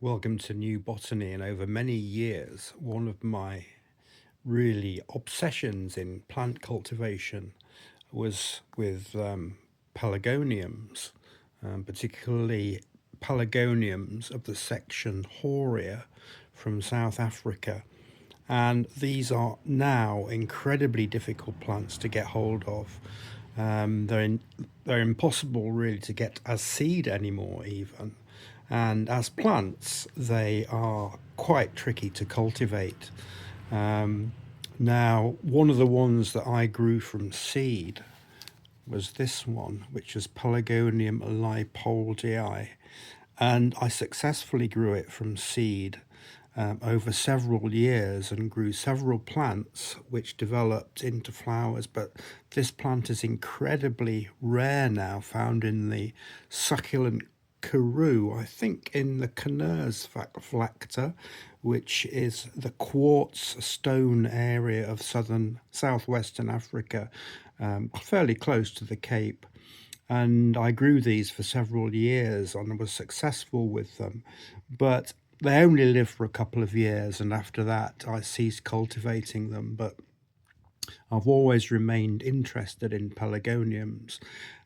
Welcome to New Botany, and over many years, one of my really obsessions in plant cultivation was with pelargoniums, particularly pelargoniums of the section Horia from South Africa. And these are now incredibly difficult plants to get hold of. They're impossible really to get as seed anymore, even. And as plants, they are quite tricky to cultivate. Now, one of the ones that I grew from seed was this one, which is Pelargonium lipoldii, and I successfully grew it from seed over several years and grew several plants which developed into flowers. But this plant is incredibly rare now, found in the succulent Karoo, I think in the Kners flacta, which is the quartz stone area of southwestern Africa, fairly close to the Cape. And I grew these for several years and was successful with them, but they only lived for a couple of years, and after that I ceased cultivating them. But I've always remained interested in pelargoniums,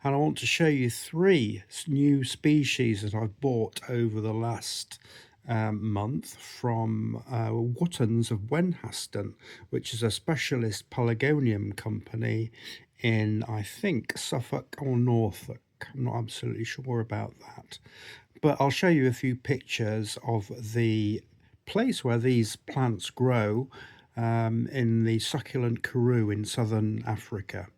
and I want to show you three new species that I've bought over the last month from Wootton's of Wenhaston, which is a specialist pelargonium company in, I think, Suffolk or Norfolk. I'm not absolutely sure about that. But I'll show you a few pictures of the place where these plants grow in the succulent Karoo in southern Africa.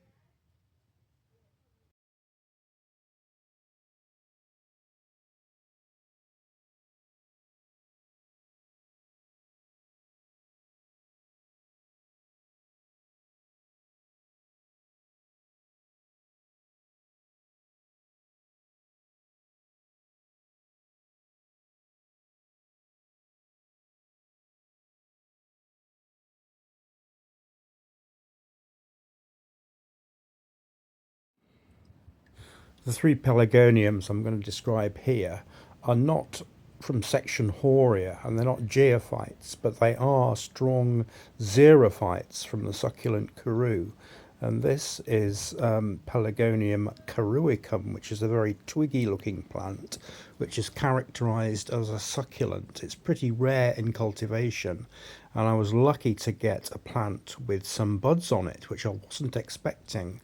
The three pelargoniums I'm going to describe here are not from section Horia, and they're not geophytes, but they are strong xerophytes from the succulent Karoo. And this is Pelargonium karooicum, which is a very twiggy looking plant, which is characterized as a succulent. It's pretty rare in cultivation, and I was lucky to get a plant with some buds on it, which I wasn't expecting.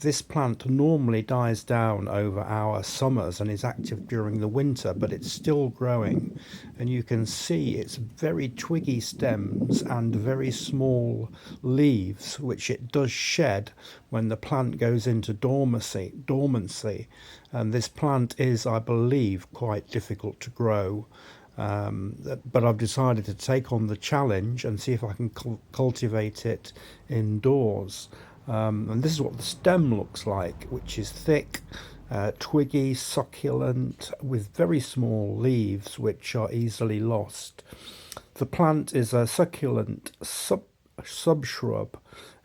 This plant normally dies down over our summers and is active during the winter, but it's still growing, and you can see its very twiggy stems and very small leaves, which it does shed when the plant goes into dormancy. And this plant is, I believe, quite difficult to grow. But I've decided to take on the challenge and see if I can cultivate it indoors. And this is what the stem looks like, which is thick, twiggy, succulent, with very small leaves which are easily lost. The plant is a succulent subshrub,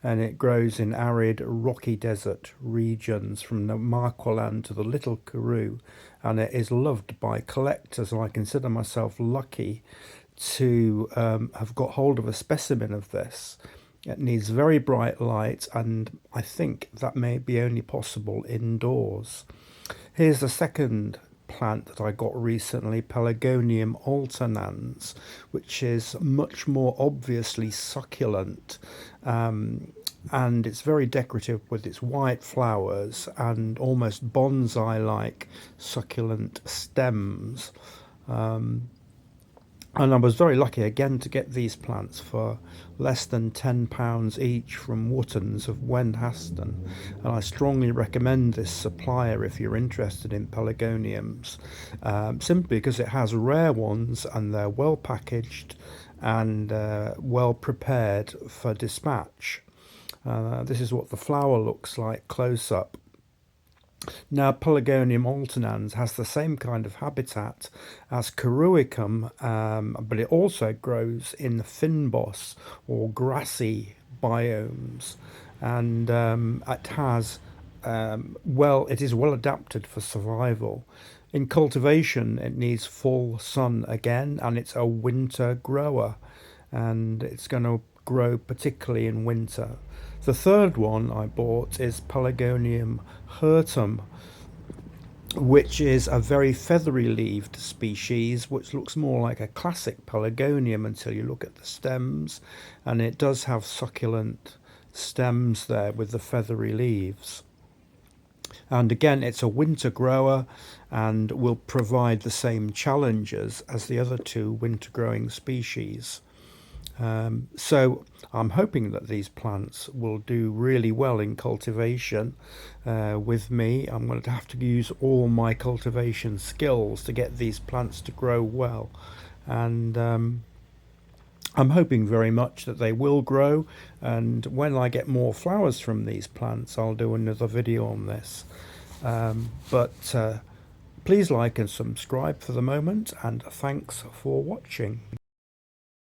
and it grows in arid, rocky desert regions from the Marqueland to the Little Karoo, and it is loved by collectors, and I consider myself lucky to have got hold of a specimen of this. It needs very bright light, and I think that may be only possible indoors. Here's the second plant that I got recently, Pelargonium alternans, which is much more obviously succulent, and it's very decorative with its white flowers and almost bonsai-like succulent stems. And I was very lucky again to get these plants for less than £10 each from Wootton's of Wenhaston. And I strongly recommend this supplier if you're interested in pelargoniums, simply because it has rare ones and they're well packaged and well prepared for dispatch. This is what the flower looks like close up. Now, Pelargonium alternans has the same kind of habitat as karooicum, but it also grows in fynbos or grassy biomes, and it is well adapted for survival. In cultivation, it needs full sun again, and it's a winter grower, and it's going to grow particularly in winter. The third one I bought is Pelargonium hirtum, which is a very feathery leaved species, which looks more like a classic pelargonium until you look at the stems, and it does have succulent stems there with the feathery leaves. And again, it's a winter grower and will provide the same challenges as the other two winter growing species. So I'm hoping that these plants will do really well in cultivation with me. I'm going to have to use all my cultivation skills to get these plants to grow well. And I'm hoping very much that they will grow. And when I get more flowers from these plants, I'll do another video on this. But please like and subscribe for the moment, and thanks for watching.